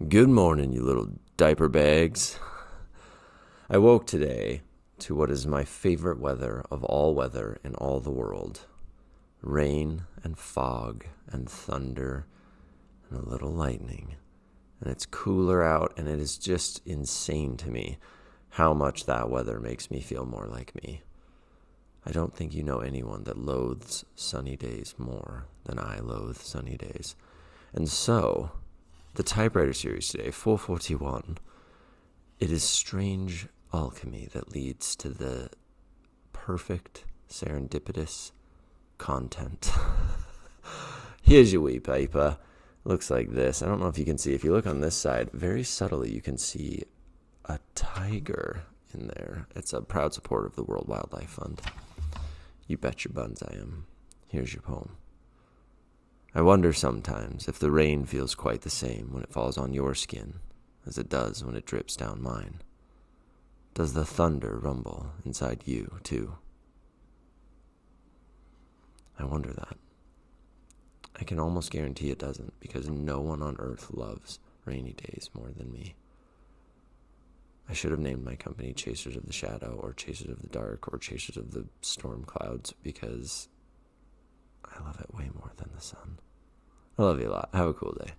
Good morning, you little diaper bags. I woke today to what is my favorite weather of all weather in all the world. Rain and fog and thunder and a little lightning. And it's cooler out, and it is just insane to me how much that weather makes me feel more like me. I don't think you know anyone that loathes sunny days more than I loathe sunny days. And so, the Typewriter Series today, 441, it is strange alchemy that leads to the perfect serendipitous content. Here's your wee paper. Looks like this. I don't know if you can see. If you look on this side, very subtly you can see a tiger in there. It's a proud supporter of the World Wildlife Fund. You bet your buns I am. Here's your poem. I wonder sometimes if the rain feels quite the same when it falls on your skin as it does when it drips down mine. Does the thunder rumble inside you, too? I wonder that. I can almost guarantee it doesn't, because no one on earth loves rainy days more than me. I should have named my company Chasers of the Shadow, or Chasers of the Dark, or Chasers of the Storm Clouds, because I love it way more than the sun. I love you a lot. Have a cool day.